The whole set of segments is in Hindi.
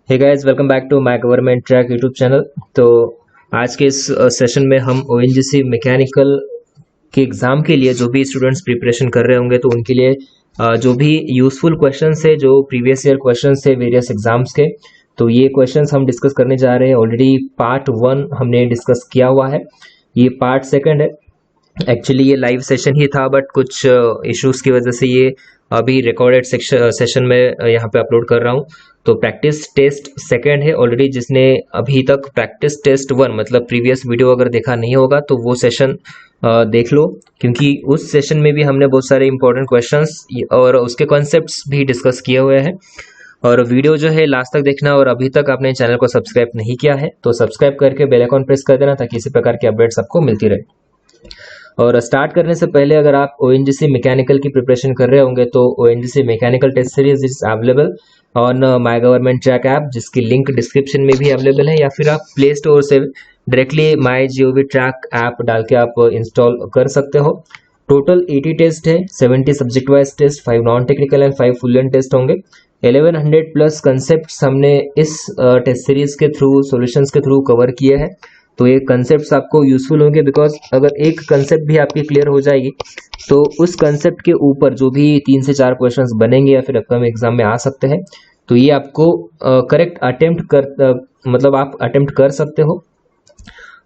Hey guys, welcome back to my government track YouTube channel. तो आज के इस सेशन में हम ओएनजीसी मैकेनिकल के एग्ज़ाम के लिए जो भी स्टूडेंट्स प्रिपरेशन कर रहे होंगे तो उनके लिए जो भी यूज़फुल क्वेश्चंस है, जो प्रीवियस ईयर क्वेश्चंस है वेरियस एग्जाम्स के, तो ये क्वेश्चंस हम डिस्कस करने जा रहे हैं। ऑलरेडी पार्ट 1 हमने डिस्कस किया हुआ है, ये पार्ट 2 है। एक्चुअली ये लाइव सेशन ही था, बट कुछ इश्यूज की वजह से ये अभी रिकॉर्डेड सेशन में यहाँ पे अपलोड कर रहा हूँ। तो प्रैक्टिस टेस्ट 2 है ऑलरेडी। जिसने अभी तक प्रैक्टिस टेस्ट 1 मतलब प्रीवियस वीडियो अगर देखा नहीं होगा तो वो सेशन देख लो, क्योंकि उस सेशन में भी हमने बहुत सारे इंपॉर्टेंट क्वेश्चंस और उसके कॉन्सेप्ट्स भी डिस्कस किए हुए हैं। और वीडियो जो है लास्ट तक देखना, और अभी तक आपने चैनल को सब्सक्राइब नहीं किया है तो सब्सक्राइब करके बेल आइकन प्रेस कर देना, ताकि इसी प्रकार की अपडेट्स आपको मिलती रहे। और स्टार्ट करने से पहले अगर आप ओएनजीसी मैकेनिकल की प्रिपरेशन कर रहे होंगे तो ONGC mechanical test series is available on my government track app, जिसकी लिंक डिस्क्रिप्शन में भी अवेलेबल है, या फिर आप प्ले स्टोर से directly my gov track app डाल के आप इंस्टॉल कर सकते हो। टोटल 80 टेस्ट है, 70 subject wise test, 5 non technical and 5 full length test होंगे। 1100 प्लस कंसेप्ट हमने इस टेस्ट सीरीज के थ्रू, सॉल्यूशंस के थ्रू कवर किए हैं। तो ये कंसेप्ट्स आपको यूजफुल होंगे, बिकॉज अगर एक कंसेप्ट भी आपकी क्लियर हो जाएगी तो उस कंसेप्ट के ऊपर जो भी 3 से 4 क्वेश्चंस बनेंगे या फिर अपकमिंग एग्जाम में आ सकते हैं, तो ये आपको करेक्ट मतलब आप अटेम्प्ट कर सकते हो।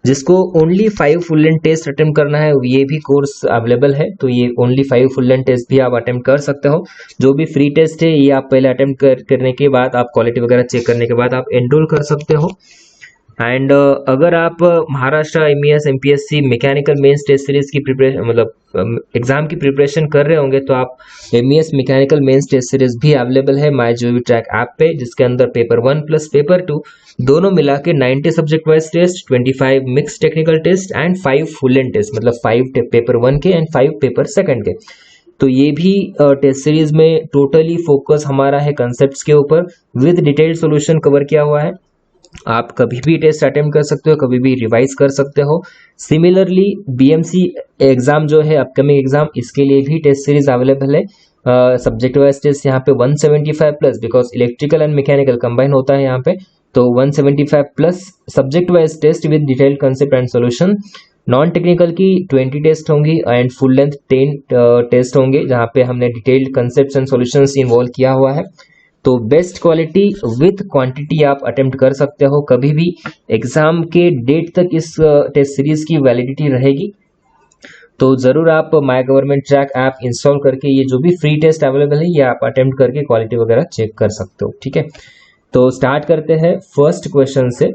जिसको only 5 full length test attempt करना है, ये भी कोर्स अवेलेबल है। तो ये ओनली 5 फुल लेंथ टेस्ट भी आप अटेम्प्ट कर सकते हो। जो भी फ्री टेस्ट है ये आप पहले अटेम्प्ट करने के बाद, आप क्वालिटी वगैरह चेक करने के बाद आप एनरोल कर सकते हो। एंड अगर आप Maharashtra MES MPSC mechanical mains test series की प्रिपरेशन मतलब एग्जाम की प्रिपरेशन कर रहे होंगे तो आप MES mechanical mains test series भी अवेलेबल है माई जीओवी ट्रैक ऐप पे, जिसके अंदर पेपर 1 प्लस पेपर 2 दोनों मिला के 90 subject wise test, 25 mix technical test and 5 full length test, मतलब 5 पेपर 1 के एंड 5 पेपर 2 के। तो ये भी टेस्ट सीरीज में टोटली फोकस हमारा है कंसेप्ट्स के ऊपर, विद डिटेल्ड सॉल्यूशन कवर किया हुआ है। आप कभी भी टेस्ट अटेम्प्ट कर सकते हो, कभी भी रिवाइज कर सकते हो। सिमिलरली BMC एग्जाम जो है अपकमिंग एग्जाम, इसके लिए भी टेस्ट सीरीज अवेलेबल है। सब्जेक्ट वाइज टेस्ट यहाँ पे 175 plus, because electrical and mechanical combine होता है यहाँ पे, तो 175 plus subject wise test with detailed concept and solution. Non technical की 20 टेस्ट होंगी एंड फुल लेंथ 10 टेस्ट होंगे, जहाँ पे हमने detailed concept and solutions involve किया हुआ है। तो बेस्ट क्वालिटी विथ क्वांटिटी आप अटेम्प्ट कर सकते हो। कभी भी एग्जाम के डेट तक इस टेस्ट सीरीज की वैलिडिटी रहेगी। तो जरूर आप my government track app install करके ये जो भी फ्री टेस्ट अवेलेबल है ये आप अटेम्प्ट करके क्वालिटी वगैरह चेक कर सकते हो। ठीक है, तो स्टार्ट करते हैं फर्स्ट क्वेश्चन से।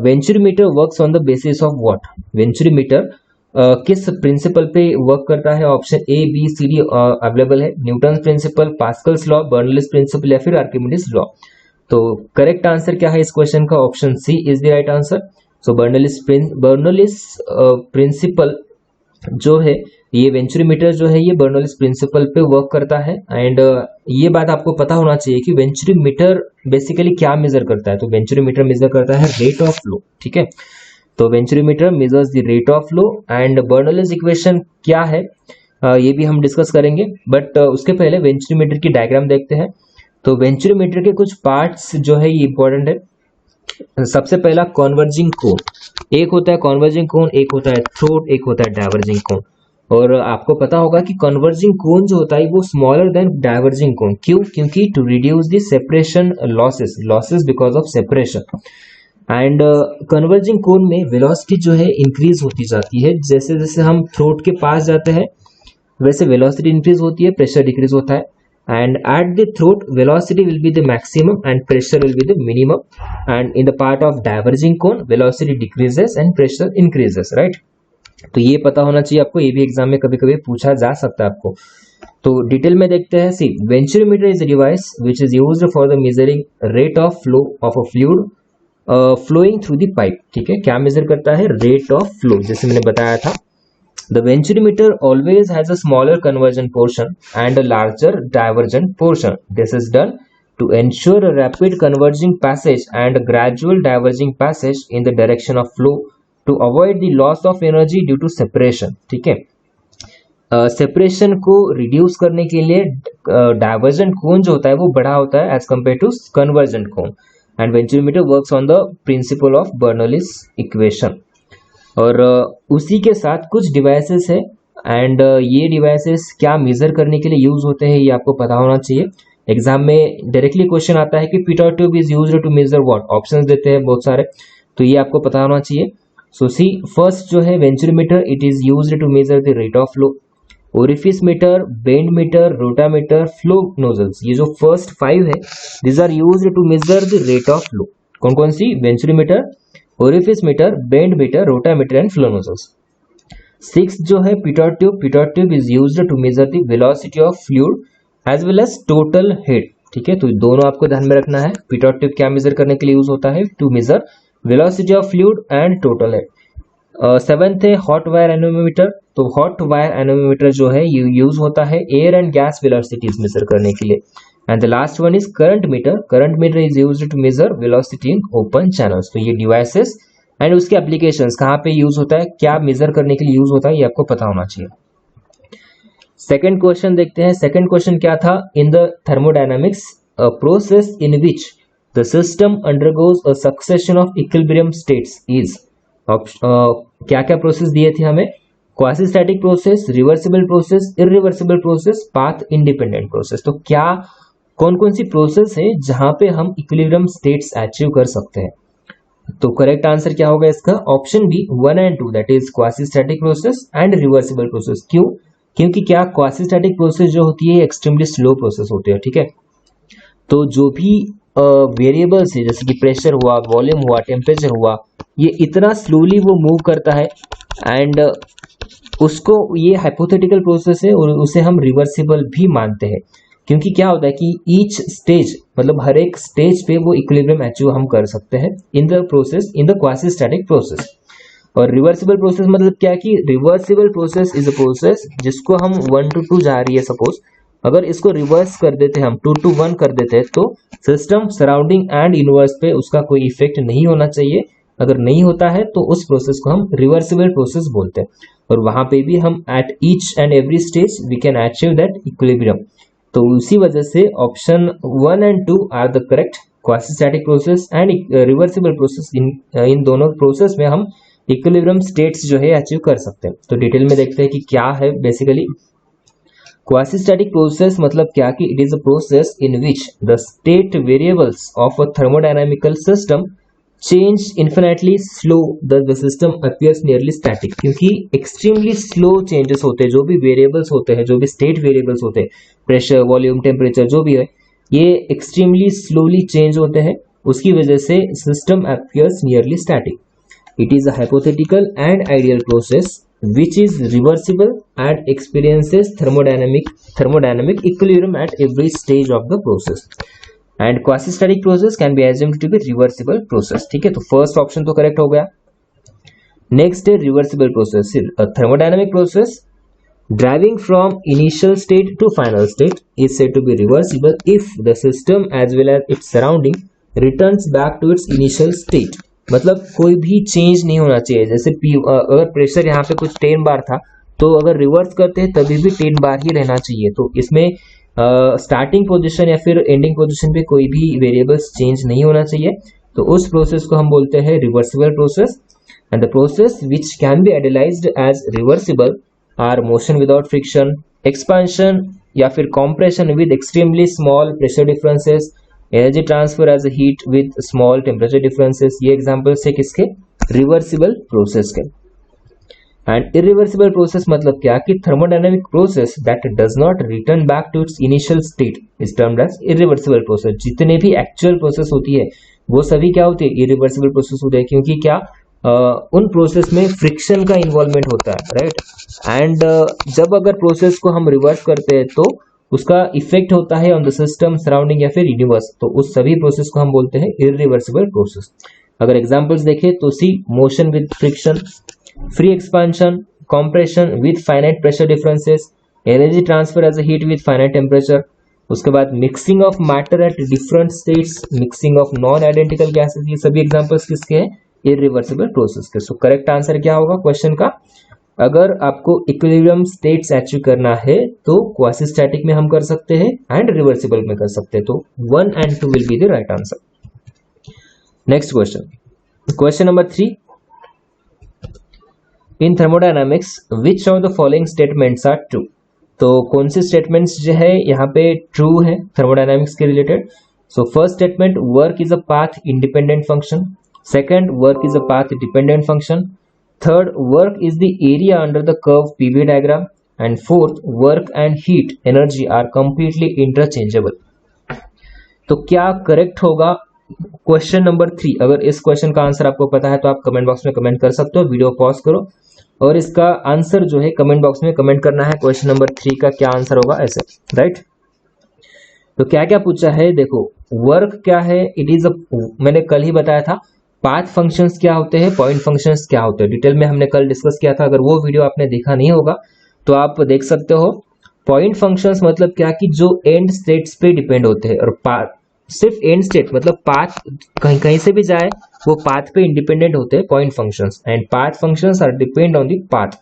Venturimeter works on the basis of what? Venturimeter किस प्रिंसिपल पे वर्क करता है? ऑप्शन ABCD अवेलेबल है। Newton principle, Pascal's law, Bernoulli's principle या फिर आर्किमिडीज लॉ। तो करेक्ट आंसर क्या है इस क्वेश्चन का? Option C is the right answer. So Bernoulli's principle जो है, ये वेंचुरीमीटर जो है ये बर्नौलीज प्रिंसिपल पे वर्क करता है। एंड ये बात आपको पता होना चाहिए कि वेंचुरीमीटर बेसिकली क्या मेजर करता है। तो वेंचुरीमीटर मेजर करता है रेट ऑफ फ्लो। ठीक है, तो venturimeter measures the rate of flow. And Bernoulli's equation क्या है ये भी हम डिस्कस करेंगे, बट उसके पहले वेंचुरीमीटर की डायग्राम देखते हैं। तो वेंचुरीमीटर के कुछ पार्ट्स जो है ये इंपॉर्टेंट है। सबसे पहला कॉन्वर्जिंग कोण, एक होता है कॉन्वर्जिंग कोण, एक होता है थ्रोट, एक होता है डाइवर्जिंग कोण। और आपको पता होगा कि कन्वर्जिंग कोण जो होता है वो स्मॉलर देन डाइवर्जिंग कोण। क्यों? क्योंकि to reduce the separation losses because of separation. And converging cone में वेलोसिटी जो है इंक्रीज होती जाती है। जैसे जैसे हम थ्रोट के पास जाते हैं वैसे वेलोसिटी इंक्रीज होती है, प्रेशर डिक्रीज होता है। And at the throat velocity will be the maximum and pressure will be the minimum. And in the part of diverging cone velocity decreases and pressure increases, right? तो ये पता होना चाहिए आपको, ये भी एग्जाम में कभी कभी पूछा जा सकता है आपको। तो डिटेल में देखते हैं। See, venturimeter is a device which is used for the measuring rate of flow of a fluid flowing through the pipe. ठीक है, क्या मेजर करता है? रेट ऑफ फ्लो, जैसे मैंने बताया था। The venturimeter always has a smaller conversion portion and a larger divergent portion. This is done to ensure a rapid converging passage and a gradual diverging passage in the direction of flow to avoid the loss of energy due to separation. ठीक है, सेपरेशन को रिड्यूस करने के लिए डाइवर्जेंट कोन जो होता है वो बड़ा होता है as compare to convergent cone. And venturimeter works on the principle of Bernoulli's equation. और उसी के साथ कुछ डिवाइसेस है एंड ये डिवाइसेस क्या मेजर करने के लिए यूज होते हैं ये आपको पता होना चाहिए। एग्जाम में डायरेक्टली क्वेश्चन आता है कि pitot tube is used to measure what, options देते हैं बहुत सारे, तो ये आपको पता होना चाहिए। सो सी फर्स्ट जो है venturimeter, it is used to measure the rate of flow. Orifice meter, bend meter, rotameter, flow nozzles, ये जो फर्स्ट 5 है this are used to measure the rate of flow. कौन कौन सी? Venturimeter, orifice meter, bend meter, rotameter and flow nozzles. 6 जो है pitot tube, pitot tube is used to measure the velocity of fluid as well as total head. ठीक है, तो दोनों आपको ध्यान में रखना है। पिटोट ट्यूब क्या मेजर करने के लिए यूज होता है? To measure velocity of fluid and total head. 7th है हॉट वायर एनोमीटर। तो हॉट वायर एनोमीटर जो है ये यूज होता है air and gas velocities measure करने के लिए। And the last one is current meter. Current meter is used to measure velocity in open channels. तो ये डिवाइसेस एंड उसके एप्लीकेशंस कहाँ पे यूज होता है, क्या मेजर करने के लिए यूज होता है, ये आपको पता होना चाहिए। सेकेंड क्वेश्चन देखते हैं। सेकेंड क्वेश्चन क्या था? In the thermodynamics a process in which the system undergoes a succession of equilibrium states is. क्या क्या प्रोसेस दिए थे हमें? Quasi static process, reversible process, irreversible process, path independent process. तो क्या कौन कौन सी प्रोसेस है जहां पे हम इक्विलिब्रियम स्टेट्स अचीव कर सकते हैं? तो करेक्ट आंसर क्या होगा इसका? Option B 1 and 2, that is quasi static process and reversible process. क्यों? क्योंकि क्या क्वासी स्टैटिक प्रोसेस जो होती है एक्सट्रीमली स्लो प्रोसेस होती है। ठीक है, तो जो भी वेरिएबल्स है जैसे कि प्रेशर हुआ, वॉल्यूम हुआ, टेम्परेचर हुआ, ये इतना स्लोली वो मूव करता है एंड उसको ये हाइपोथेटिकल प्रोसेस है और उसे हम रिवर्सिबल भी मानते हैं। क्योंकि क्या होता है कि ईच स्टेज मतलब हर एक स्टेज पे वो इक्विलिब्रियम अचीव हम कर सकते हैं in the process, in the quasi static process. और रिवर्सिबल प्रोसेस मतलब क्या कि reversible process is a process जिसको हम 1 to 2 जा रही है, सपोज अगर इसको रिवर्स कर देते हैं हम 2 to 1 कर देते हैं तो सिस्टम सराउंडिंग एंड यूनिवर्स पे उसका कोई इफेक्ट नहीं होना चाहिए। अगर नहीं होता है तो उस प्रोसेस को हम रिवर्सिबल प्रोसेस बोलते हैं। और वहां पे भी हम at each and every stage we can achieve that equilibrium. तो उसी वजह से option 1 and 2 are the correct. Quasi static process and reversible process, इन दोनों प्रोसेस में हम इक्विलिब्रियम स्टेट्स जो है अचीव कर सकते हैं। तो डिटेल में देखते हैं कि क्या है बेसिकली क्वासी स्टैटिक प्रोसेस। मतलब क्या कि it is a process in which the state variables of a thermodynamical system change infinitely slow the system appears nearly static. क्योंकि एक्सट्रीमली स्लो चेंजेस होते हैं, जो भी वेरिएबल्स होते हैं, जो भी स्टेट वेरिएबल्स होते हैं, प्रेशर, वॉल्यूम, टेम्परेचर जो भी है, ये एक्सट्रीमली स्लोली चेंज होते हैं, उसकी वजह से system appears nearly static. It is a hypothetical and ideal process which is reversible and experiences thermodynamic equilibrium at every stage of the process. And quasi-static process can be assumed to be reversible process. ठीक है, तो फर्स्ट ऑप्शन तो करेक्ट हो गया। नेक्स्ट है reversible process. thermodynamic process driving from initial state to final state is said to be reversible if the system as well as its surrounding returns back to its initial state. मतलब कोई भी चेंज नहीं होना चाहिए। जैसे अगर प्रेशर यहाँ पे कुछ 10 बार था तो अगर रिवर्स करते हैं तभी भी 10 बार ही रहना चाहिए। तो इसमें स्टार्टिंग पोजीशन या फिर एंडिंग पोजीशन पे कोई भी वेरिएबल्स चेंज नहीं होना चाहिए। तो उस प्रोसेस को हम बोलते हैं reversible process. And the process which can be idealised as reversible are motion without friction, expansion या फिर compression with extremely small pressure differences, energy transfer as heat with small temperature differences. ये एग्जांपल्स है किसके? रिवर्सिबल प्रोसेस के। एंड इरिवर्सिबल प्रोसेस मतलब क्या कि thermodynamic process that does not return back to its initial state is termed as irreversible process. जितने भी एक्चुअल प्रोसेस होती है वो सभी क्या होती है? इरिवर्सिबल प्रोसेस होते हैं। क्योंकि क्या उन प्रोसेस में फ्रिक्शन का इन्वॉल्वमेंट होता है, राइट। एंड जब अगर प्रोसेस को हम रिवर्स करते हैं तो उसका इफेक्ट होता है ऑन द सिस्टम सराउंडिंग या फिर यूनिवर्स। तो उस सभी प्रोसेस को हम बोलते हैं इरिवर्सिबल प्रोसेस। अगर एग्जांपल्स देखें तो see motion with friction, free expansion, compression with finite pressure differences, energy transfer as a heat with finite temperature. उसके बाद mixing of matter at different states, mixing of non identical gases. ये सभी एग्जांपल्स किसके हैं? इरिवर्सिबल प्रोसेस के। सो करेक्ट आंसर क्या होगा क्वेश्चन का? अगर आपको इक्विलिब्रियम स्टेट्स अचीव करना है तो क्वासी स्टैटिक में हम कर सकते हैं एंड रिवर्सिबल में कर सकते हैं। तो 1 and 2 will be the right answer. Next question number 3, in thermodynamics which of the following statements are true. तो कौन सी स्टेटमेंट्स जो है यहाँ पे ट्रू है थर्मोडायनामिक्स के related. So first statement, work is a path independent function. Second, work is a path dependent function. Third, work is the area under the curve PV diagram. And fourth, work and heat energy are completely interchangeable. तो क्या करेक्ट होगा क्वेश्चन नंबर 3। अगर इस क्वेश्चन का आंसर आपको पता है तो आप कमेंट बॉक्स में कमेंट कर सकते हो। वीडियो पॉज करो और इसका आंसर जो है कमेंट बॉक्स में कमेंट करना है। क्वेश्चन नंबर 3 का क्या आंसर होगा ऐसे, राइट। तो क्या क्या पूछा है, देखो वर्क क्या है, इट इज अ, मैंने कल ही बताया था पाथ फंक्शंस क्या होते हैं, पॉइंट फंक्शंस क्या होते हैं, डिटेल में हमने कल डिस्कस किया था। अगर वो वीडियो आपने देखा नहीं होगा तो आप देख सकते हो। पॉइंट फंक्शंस मतलब क्या कि जो एंड स्टेट्स पे डिपेंड होते हैं, और पाथ सिर्फ एंड स्टेट मतलब पाथ कहीं कहीं से भी जाए वो पाथ पे इंडिपेंडेंट होते हैं point functions. And path functions are depend on the path.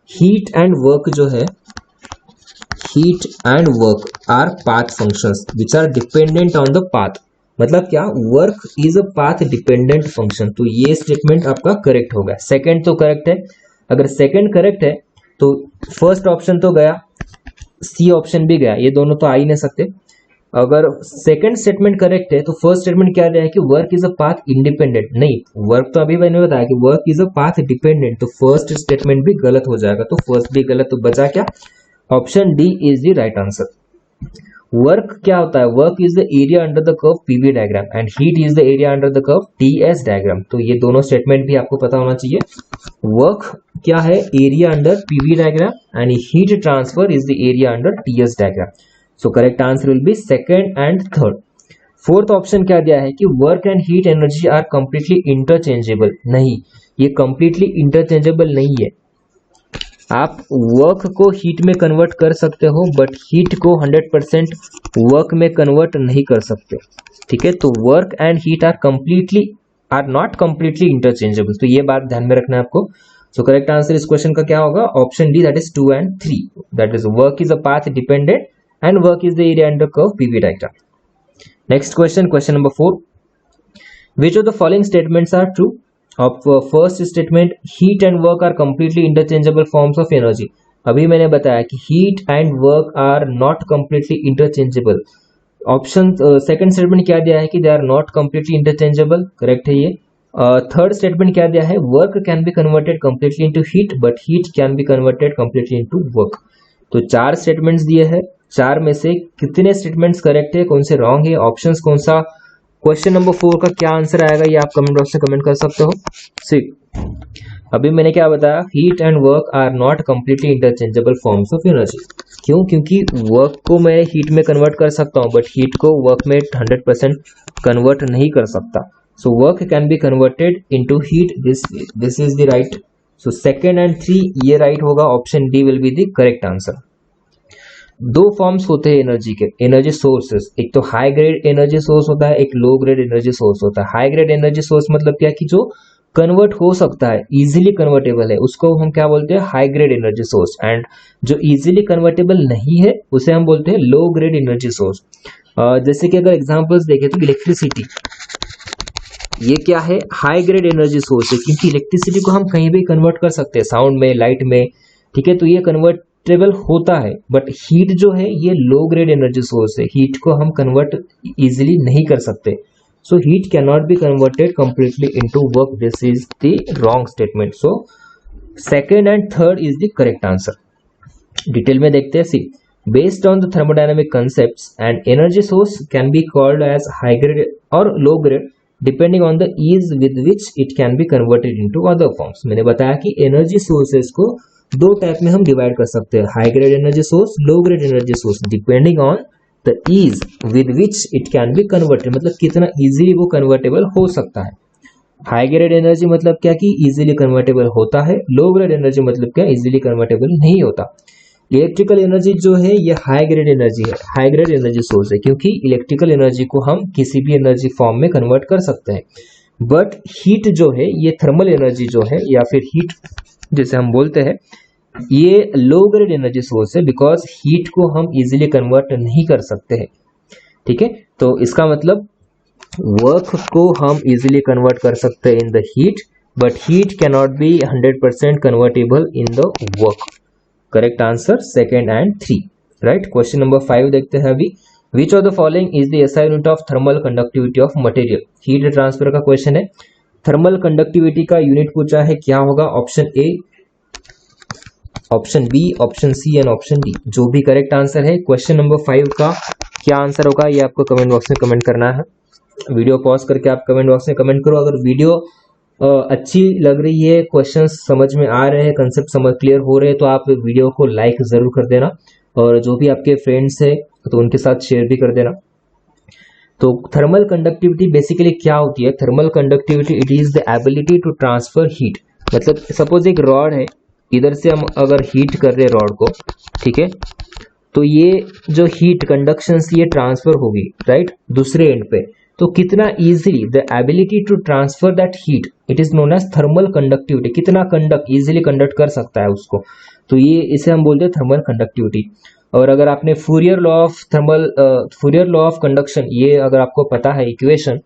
Heat and work जो है, heat and work are path functions which are dependent on the path. मतलब क्या, work is a path dependent function. तो ये स्टेटमेंट आपका करेक्ट होगा। सेकंड तो करेक्ट है। अगर सेकंड करेक्ट है तो फर्स्ट ऑप्शन तो गया, सी ऑप्शन भी गया, ये दोनों तो आ ही नहीं सकते। अगर सेकंड स्टेटमेंट करेक्ट है तो फर्स्ट स्टेटमेंट क्या दिया है कि work is a path independent. नहीं, वर्क तो अभी मैंने बताया कि work is a path dependent, तो फर्स्ट स्टेटमेंट भी गलत हो जाएगा। तो फर्स्ट भी गलत, तो बचा क्या, option D is the right answer. Work क्या होता है, work is the area under the curve PV diagram and heat is the area under the curve TS diagram. तो ये दोनों स्टेटमेंट भी आपको पता होना चाहिए। वर्क क्या है, area under PV diagram and heat transfer is the area under TS diagram. So correct answer will be second and third. Fourth option क्या दिया है कि work and heat energy are completely interchangeable. नहीं, ये कंप्लीटली इंटरचेंजेबल नहीं है। आप वर्क को हीट में कन्वर्ट कर सकते हो बट हीट को 100% वर्क में कन्वर्ट नहीं कर सकते, ठीक है। तो work and heat are not completely interchangeable. तो ये बात ध्यान में रखना है आपको। सो करेक्ट आंसर इस क्वेश्चन का क्या होगा, option D, that is 2 and 3। That is work is a path dependent and work is the area under curve PV diagram. Next question number 4. Which of the following statements are true? Of first statement, heat and work are completely interchangeable forms of energy. अभी मैंने बताया कि heat and work are not completely interchangeable. Option second statement क्या दिया है कि they are not completely interchangeable, correct है ये। थर्ड स्टेटमेंट क्या दिया है, work can be converted completely into heat but heat can be converted completely into work. तो 4 स्टेटमेंट्स दिए हैं, 4 में से कितने स्टेटमेंट्स करेक्ट है, कौन से रॉन्ग है, ऑप्शंस कौन सा। क्वेश्चन नंबर 4 का क्या आंसर आएगा ये आप कमेंट बॉक्स में कमेंट कर सकते हो। सी, अभी मैंने क्या बताया, heat and work are not completely interchangeable forms of energy. क्यों, क्योंकि वर्क को मैं हीट में कन्वर्ट कर सकता हूँ बट हीट को वर्क में 100% कन्वर्ट नहीं कर सकता। So work can be converted into heat, this is the right. So second and 3 ये राइट होगा, option D will be the correct answer. 2 forms होते हैं एनर्जी के, एनर्जी सोर्सेस। एक तो हाई ग्रेड एनर्जी सोर्स होता है, एक लो ग्रेड एनर्जी सोर्स होता है। हाई ग्रेड एनर्जी सोर्स मतलब क्या कि जो कन्वर्ट हो सकता है, इजीली कन्वर्टेबल है, उसको हम क्या बोलते हैं, high grade energy source. And जो इजीली कन्वर्टेबल नहीं है उसे हम बोलते हैं लो ग्रेड एनर्जी सोर्स। जैसे कि अगर एग्जांपल्स देखें तो इलेक्ट्रिसिटी, ये क्या है, हाई ग्रेड एनर्जी सोर्स है, क्योंकि इलेक्ट्रिसिटी को हम कहीं भी कन्वर्ट कर सकते हैं, साउंड में, लाइट में, ठीक है। तो ये कन्वर्टेबल होता है। बट हीट जो है ये लो ग्रेड एनर्जी सोर्स है, हीट को हम कन्वर्ट इजीली नहीं कर सकते। So heat can not be converted completely into work, this is the wrong statement. So second and third is the correct answer. Detail में देखते हैं। सी, based on the thermodynamic concepts, an energy source can be called as high grade or low grade depending on the ease with which it can be converted into other forms. मैंने बताया कि एनर्जी सोर्सेस को 2 टाइप में हम डिवाइड कर सकते हैं, high grade energy source, low grade energy source, depending on the ease with which it can be converted, मतलब कितना इजीली वो कन्वर्टेबल हो सकता है। हाई ग्रेड एनर्जी मतलब क्या कि इजीली कन्वर्टेबल होता है, लो ग्रेड एनर्जी मतलब क्या, इजीली कन्वर्टेबल नहीं होता। इलेक्ट्रिकल एनर्जी जो है ये हाई ग्रेड एनर्जी है, हाई ग्रेड एनर्जी सोर्स है, क्योंकि इलेक्ट्रिकल एनर्जी को हम किसी भी एनर्जी फॉर्म में कन्वर्ट कर सकते हैं। बट हीट जो है ये थर्मल एनर्जी जो है या फिर हीट जैसे हम बोलते हैं ये लो ग्रेड एनर्जी सोर्स है बिकॉज हीट को हम इजीली कन्वर्ट नहीं कर सकते हैं। ठीक है, तो इसका मतलब वर्क को हम इजीली कन्वर्ट कर सकते हैं in the heat, but heat cannot be 100% convertible in the work. Correct answer second and 3। Right, question number 5 देखते हैं अभी। Which of the following is the SI unit of thermal conductivity of material. Heat transfer का क्वेश्चन है, थर्मल कंडक्टिविटी का यूनिट पूछा है, क्या होगा? Option A, option B, option C and option D. जो भी करेक्ट आंसर है क्वेश्चन नंबर 5 का क्या आंसर होगा ये आपको कमेंट बॉक्स में कमेंट करना है। वीडियो पॉज करके आप कमेंट बॉक्स में कमेंट करो। अगर वीडियो अच्छी लग रही है, क्वेश्चंस समझ में आ रहे हैं, कंसेप्ट समझ क्लियर हो रहे हैं तो आप वीडियो को लाइक जरूर कर देना, और जो भी आपके फ्रेंड्स है तो उनके साथ शेयर भी कर देना। तो थर्मल कंडक्टिविटी बेसिकली क्या होती है? Thermal conductivity it is the ability to transfer heat. मतलब सपोज एक रॉड है, इधर से हम अगर हीट कर रहे हैं रॉड को, ठीक है, तो ये जो हीट कंडक्शन ये ट्रांसफर होगी राइट दूसरे एंड पे, तो कितना easily the ability to transfer that heat it is known as thermal conductivity. कितना इजीली कंडक्ट कर सकता है उसको, तो ये इसे हम बोलते हैं थर्मल कंडक्टिविटी। और अगर आपने फूरियर लॉ ऑफ कंडक्शन ये अगर आपको पता है इक्वेशन,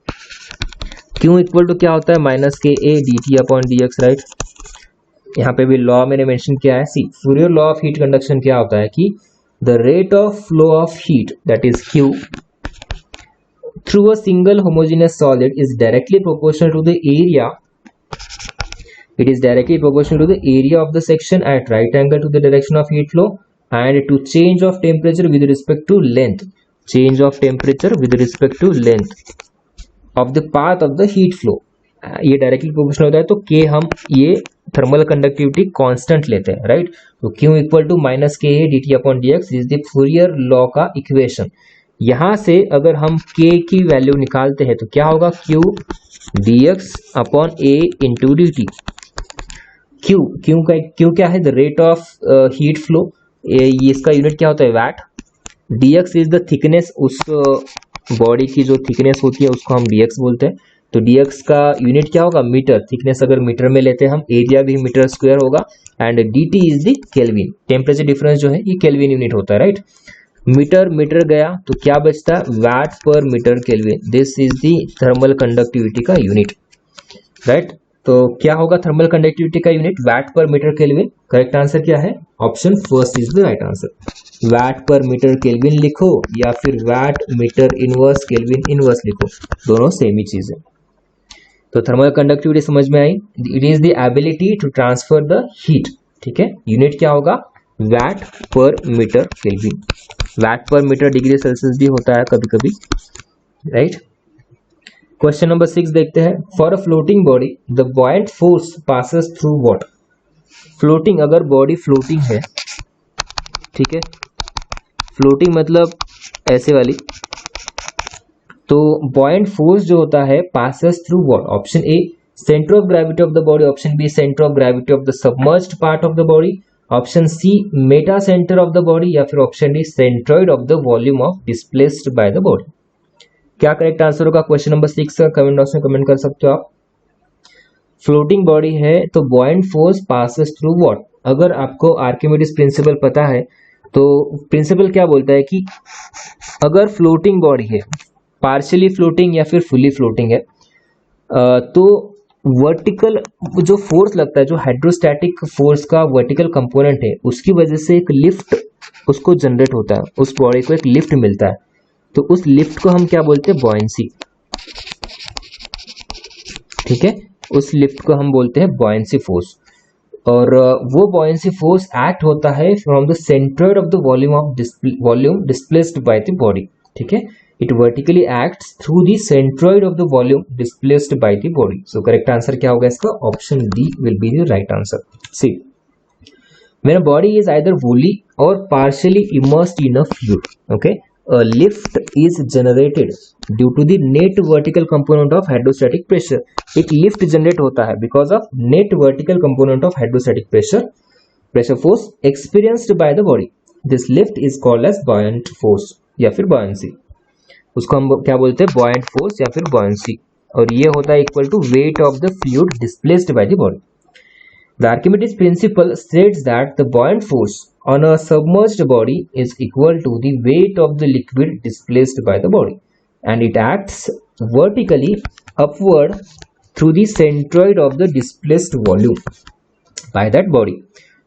क्यू इक्वल टू क्या होता है? Minus k A d t upon d x. Right, यहाँ पे भी लॉ मैंने मेंशन किया है। See, Fourier law of heat conduction क्या होता है कि the rate of flow of heat, that is Q, through a single homogeneous solid is directly proportional to the area. It is directly proportional to the area of the section at right angle to the direction of heat flow and to change of temperature with respect to length. Change of temperature with respect to length of the path of the heat flow. ये डायरेक्टली प्रोपोर्शनल होता है, तो के हम ये थर्मल कंडक्टिविटी कांस्टेंट लेते हैं। राइट, तो Q equal to minus k A d t upon d X is the Fourier law का इक्वेशन। यहां से अगर हम के की वैल्यू निकालते हैं तो क्या होगा? Q D X upon A into D T. Q क्या है? The rate of heat flow. इसका यूनिट क्या होता है? Watt. D X is the thickness, उस बॉडी की जो थिकनेस होती है उसको हम डी एक्स बोलते हैं। तो dx का यूनिट क्या होगा? मीटर। थिकनेस अगर मीटर में लेते हैं हम, एरिया भी मीटर स्क्वायर होगा, and dt is the kelvin. Temperature difference जो है ये केल्विन यूनिट होता है। राइट, मीटर गया तो क्या बचता है? Watt per metre kelvin. This is the thermal conductivity का यूनिट। राइट, तो क्या होगा थर्मल कंडक्टिविटी का unit? Watt per metre kelvin. Correct answer क्या है? Option first is the right answer. Watt per metre kelvin लिखो या फिर watt metre inverse kelvin inverse लिखो, दोनों सेम ही चीज है। तो थर्मल कंडक्टिविटी समझ में आई। It is the ability to transfer the heat. ठीक है, यूनिट क्या होगा? Watt per metre kelvin. Watt per metre degree Celsius भी होता है कभी कभी। राइट, क्वेश्चन नंबर 6 देखते हैं। For a floating body the buoyant force passes through what? Floating, अगर बॉडी फ्लोटिंग है, ठीक है, फ्लोटिंग मतलब ऐसे वाली, तो बॉयंट फोर्स जो होता है passes through what? Option A centre of gravity of the body, option B centre of gravity of the submerged part of the body, option C metacentre of the body, या फिर option D centroid of the volume of displaced by the body. क्या करेक्ट आंसर होगा क्वेश्चन नंबर 6 का? कमेंट बॉक्स में कमेंट कर सकते हो आप। फ्लोटिंग बॉडी है तो buoyant force passes through what? अगर आपको आर्किमिडीज प्रिंसिपल पता है तो प्रिंसिपल क्या बोलता है कि अगर फ्लोटिंग बॉडी है, पार्शियली फ्लोटिंग या फिर फुली फ्लोटिंग है, तो वर्टिकल जो फोर्स लगता है, जो हाइड्रोस्टैटिक फोर्स का वर्टिकल कंपोनेंट है, उसकी वजह से एक लिफ्ट उसको जनरेट होता है, उस बॉडी को एक लिफ्ट मिलता है, तो उस लिफ्ट को हम क्या बोलते हैं? बॉयंसी। ठीक है, उस लिफ्ट को हम बोलते हैं बॉयंसी फोर्स। और वो बॉयंसी फोर्स एक्ट होता है from the centroid of the volume displaced by the body. ठीक है, it vertically acts through the centroid of the volume displaced by the body. So correct answer क्या होगा इसका? Option D will be the right answer. See, when a body is either wholly or partially immersed in a fluid, okay, a lift is generated due to the net vertical component of hydrostatic pressure. एक lift generate होता है because of net vertical component of hydrostatic pressure force experienced by the body. This lift is called as buoyant force या फिर buoyancy. उसको हम क्या बोलते हैं? बॉयंट फोर्स या फिर बॉयंसी। और ये होता है equal to weight of the fluid displaced by the body. The Archimedes principle states that the buoyant force on a submerged body is equal to the weight of the liquid displaced by the body, and it acts vertically upward through the centroid of the displaced volume by that body.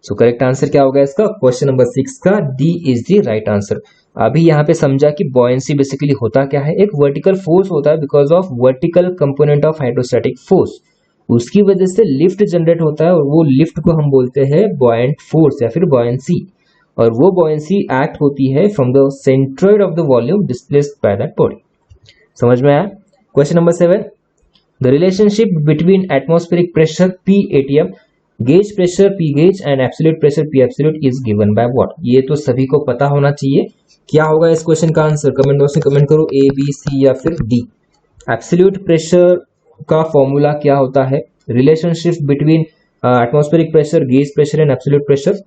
So correct answer क्या होगा इसका? क्वेश्चन नंबर 6 का D is the right answer. अभी यहाँ पे समझा कि buoyancy बेसिकली होता क्या है, एक वर्टिकल फोर्स होता है because of vertical component of hydrostatic force, उसकी वजह से लिफ्ट जनरेट होता है और वो लिफ्ट को हम बोलते हैं buoyant फोर्स या फिर buoyancy, और वो buoyancy एक्ट होती है from the centroid of the volume displaced by that body. समझ में आया? Question number 7, the relationship between atmospheric pressure P ATM, gauge pressure P gauge and absolute pressure P absolute is given by what? ये तो सभी को पता होना चाहिए. क्या होगा इस क्वेश्चन का आंसर? कमेंट बॉक्स में कमेंट करो, A B C या फिर D. एब्सोल्यूट प्रेशर का फॉर्मूला क्या होता है? Relationship between atmospheric pressure, gauge pressure and absolute pressure,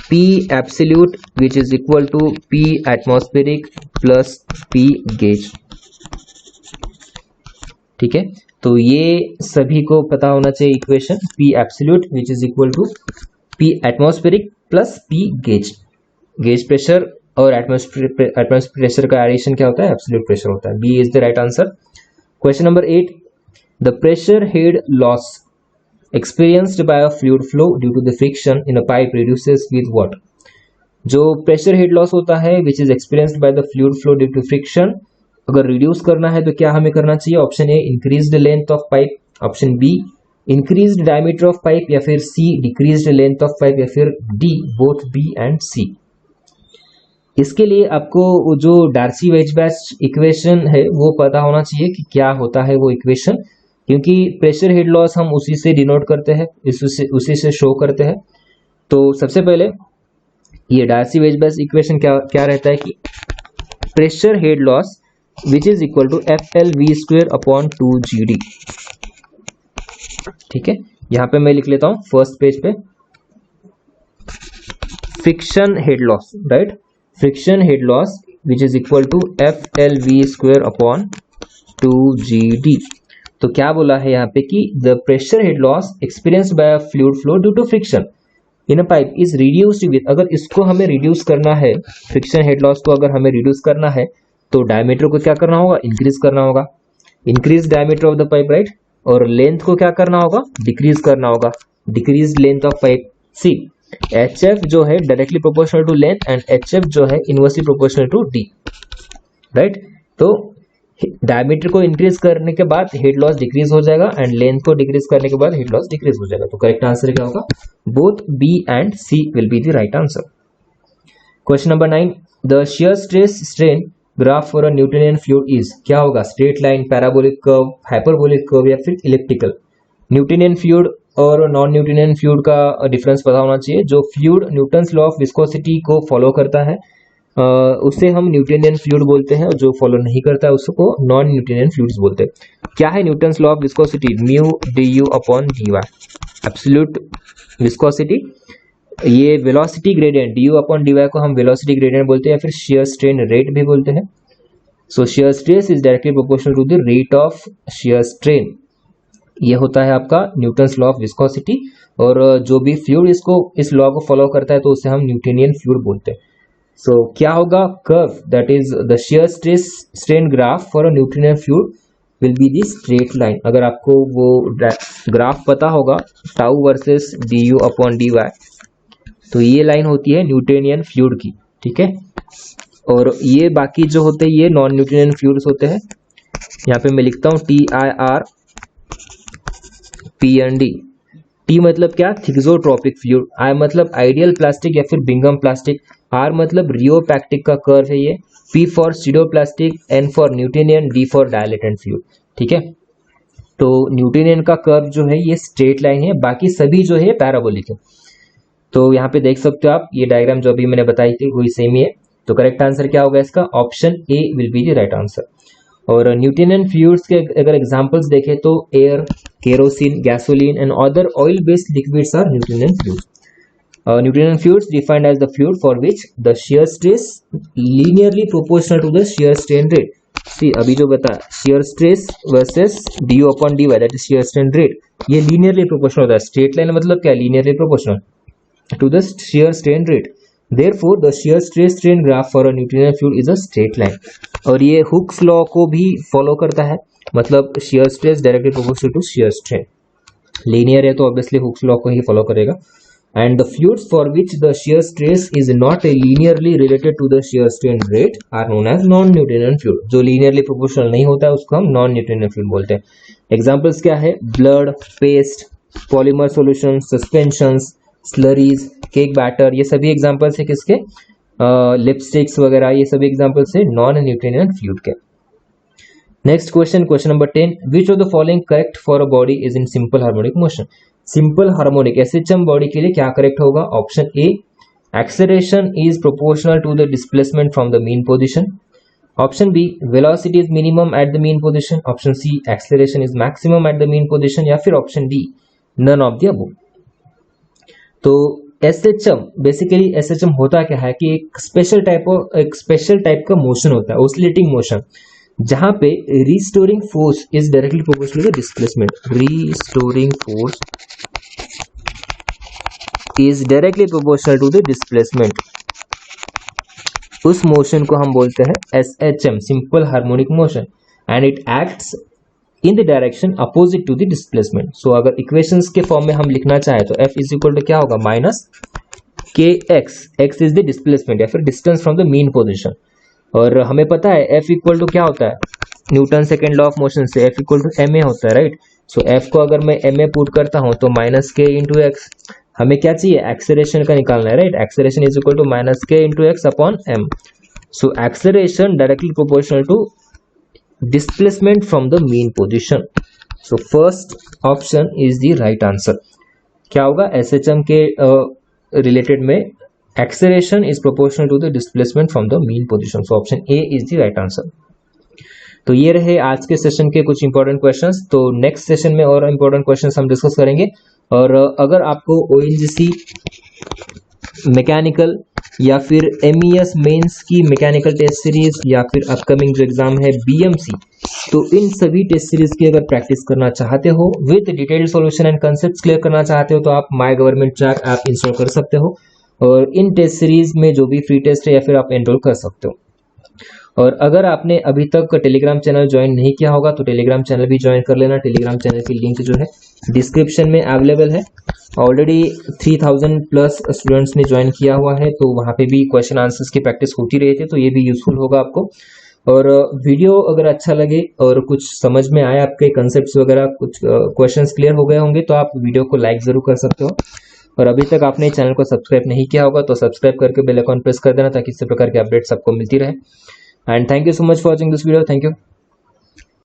P absolute which is equal to P atmospheric plus P gauge. ठीक है, तो ये सभी को पता होना चाहिए equation, P absolute which is equal to P atmospheric plus P gauge. Gauge pressure और एटमॉस्फेरिक प्रेशर का एडिशन क्या होता है? एब्सोल्यूट प्रेशर होता है. B is the right answer. Question number 8, the pressure head loss experienced by a fluid flow due to the friction in a pipe reduces with what? जो pressure head loss होता है which is experienced by the fluid flow due to friction, अगर reduce करना है तो क्या हमें करना चाहिए? Option A increased length of pipe, option B increased diameter of pipe, या फिर C decreased length of pipe, या फिर D both B and C. इसके लिए आपको जो डार्सी वेइसबाच इक्वेशन है वो पता होना चाहिए कि क्या होता है वो इक्वेशन, क्योंकि प्रेशर हेड लॉस हम उसी से डिनोट करते हैं, उसी से शो करते हैं. तो सबसे पहले ये डार्सी वेइसबाच इक्वेशन क्या रहता है कि pressure head loss which is equal to FL_V² upon 2GD. ठीक है, यहां पे मैं लिख लेता हूं फर्स्ट पेज पे, friction head loss, right, friction head loss which is equal to FL_V² upon 2GD. तो क्या बोला है यहाँ पे कि the pressure head loss experienced by a fluid flow due to friction in a pipe is reduced with, अगर इसको हमें रिड्यूस करना है, फ्रिक्शन हेड लॉस को अगर हमें रिड्यूस करना है तो डायमीटर को क्या करना होगा? इंक्रीज करना होगा, increase diameter of the pipe, right, और लेंथ को क्या करना होगा? डिक्रीज करना होगा, decrease length of pipe. See HF जो है directly proportional to length and HF जो है inversely proportional to D, right. तो डायमीटर को इंक्रीज करने के बाद हेड लॉस डिक्रीज हो जाएगा एंड लेंथ को डिक्रीज करने के बाद हेड लॉस डिक्रीज हो जाएगा. तो करेक्ट आंसर क्या होगा? Both B and C will be the right answer. Question number 9, the shear stress strain graph for a Newtonian fluid is, क्या होगा? Straight line, parabolic curve, hyperbolic curve, या फिर इलिप्टिकल. न्यूटोनियन फ्लूइड और नॉन न्यूटोनियन फ्लूइड का डिफरेंस पता होना चाहिए. जो fluid Newton's law of viscosity को फॉलो करता है उसे हम न्यूटोनियन फ्लूइड बोलते हैं, और जो फॉलो नहीं करता है उसको नॉन न्यूटोनियन फ्लूइड्स बोलते हैं. क्या है Newton's law of viscosity? Mu du upon dy, absolute viscosity. ये velocity gradient du upon dy को हम वेलोसिटी ग्रेडियंट बोलते हैं या फिर शियर स्ट्रेन रेट भी बोलते हैं. So shear stress is directly proportional to the rate of shear strain. ये होता है आपका न्यूटन्स लॉ ऑफ विस्कोसिटी, और जो भी फ्लूइड इस लॉ को फॉलो करता है तो उसे हम न्यूटोनियन फ्लूइड बोलते हैं. सो क्या होगा? Curve that is the shear stress strain graph for a Newtonian fluid will be the straight line. अगर आपको वो ग्राफ पता होगा tau versus du upon dy, तो ये लाइन होती है न्यूटोनियन फ्लूइड की. ठीक है, और ये बाकी जो होते हैं ये नॉन न्यूटोनियन फ्लूइड्स होते हैं. यहाँ पे मैं लिखता हूँ TIR PND. T मतलब क्या? Thixotropic fluid. I मतलब आइडियल प्लास्टिक या फिर बिंगम प्लास्टिक. R मतलब रियोपैक्टिक का कर्व है ये. P for stereoplastic, N for Newtonian, D for dilatant fluid. ठीक है, तो न्यूटोनियन का कर्व जो है ये स्ट्रेट लाइन है, बाकी सभी जो है पैराबोलिक है. तो यहाँ पे देख सकते हो आप, ये डायग्राम जो अभी मैंने बताई थी वही सेम ही है. तो करेक्ट आंसर क्या होगा इसका? Option A will be the right answer. और न्यूटोनियन फ्लूइड्स के अगर एग्जांपल्स देखें तो air, kerosene, gasoline and other oil based liquids are Newtonian fluids. Newtonian fluids defined as the fluid for which the shear stress linearly proportional to the shear strain rate. See अभी जो बता shear stress versus D upon D Y that is shear strain rate, ये लीनियरली प्रोपोर्शनल होता है। स्ट्रेट लाइन मतलब क्या, linearly proportional to the shear strain rate, therefore the shear stress strain graph for a Newtonian fluid is a straight line. और ये हुक्स लॉ को भी फॉलो करता है, मतलब shear stress directly proportional to shear strain. Linear है तो ऑब्वियसली हुक्स लॉ को ही फॉलो करेगा। And the fluids for which the shear stress is not linearly related to the shear strain rate are known as non-Newtonian fluid। जो linearly proportional नहीं होता है उसको हम non-Newtonian fluid बोलते हैं। Examples क्या है, blood, paste, polymer solutions, suspensions, slurries, cake batter, ये सभी examples है किसके, lipsticks वगैरह, ये सभी examples है non-Newtonian fluid के। Next question, question number 10, which of the following correct for a body is in simple harmonic motion। Simple harmonic SHM body के लिए क्या करेक्ट होगा, option A acceleration is proportional to the displacement from the mean position, option B velocity is minimum at the mean position, option C acceleration is maximum at the mean position, या फिर option D none of the above. तो एसएचएम बेसिकली एसएचएम होता क्या है कि एक स्पेशल टाइप का मोशन होता है, ऑसिलेटिंग मोशन, जहां पे restoring force is directly proportional to the displacement. Restoring force is directly proportional to the displacement. उस मोशन को हम बोलते हैं SHM, simple harmonic motion, and it acts in the direction opposite to the displacement. So अगर इक्वेशंस के फॉर्म में हम लिखना चाहें तो एफ इज इक्वल टू क्या होगा, माइनस के x, x is the displacement या फिर distance from the mean position. और हमें पता है एफ इक्वल टू क्या होता है, Newton second law of motion से F equal to M A होता है, राइट। सो एफ को अगर मैं एम ए पुट करता हूं तो माइनस के इंटू एक्स, हमें क्या चाहिए, एक्सेलरेशन का निकालना है, right. Acceleration is equal to minus K into X upon M. So acceleration directly proportional to displacement from the mean position. So first option is the right answer. क्या होगा, एसएचएम के रिलेटेड में acceleration is proportional to the displacement from the mean position, so option A is the right answer। तो ये रहे आज के सेशन के कुछ इंपॉर्टेंट क्वेश्चंस। तो नेक्स्ट सेशन में और इंपॉर्टेंट क्वेश्चंस हम डिस्कस करेंगे। और अगर आपको ओएनजीसी मैकेनिकल या फिर एमईएस मेंस की मैकेनिकल टेस्ट सीरीज या फिर अपकमिंग जो एग्जाम है बीएमसी, तो इन सभी टेस्ट सीरीज की अगर प्रैक्टिस करना चाहते हो, with detailed solution and concepts clear करना चाहते हो, तो आप my government track app install कर सकते हो और इन टेस्ट सीरीज में जो भी फ्री टेस्ट है या फिर आप एनरोल कर सकते हो। और अगर आपने अभी तक टेलीग्राम चैनल ज्वाइन नहीं किया होगा तो टेलीग्राम चैनल भी ज्वाइन कर लेना। टेलीग्राम चैनल की लिंक जो है डिस्क्रिप्शन में अवेलेबल है। ऑलरेडी 3000 प्लस स्टूडेंट्स ने ज्वाइन किया हुआ है, तो वहाँ पे भी क्वेश्चन आंसर्स की प्रैक्टिस होती रही थी, तो ये भी यूजफुल होगा आपको। और वीडियो अगर अच्छा लगे और कुछ समझ में आए, आपके कंसेप्ट वगैरह कुछ क्वेश्चंस क्लियर हो गए होंगे, तो आप वीडियो को लाइक जरूर कर सकते हो। और अभी तक आपने चैनल को सब्सक्राइब नहीं किया होगा तो सब्सक्राइब करके बेल आइकन प्रेस कर देना ताकि इसी प्रकार के अपडेट्स आपको मिलती रहे। And thank you so much for watching this video. Thank you.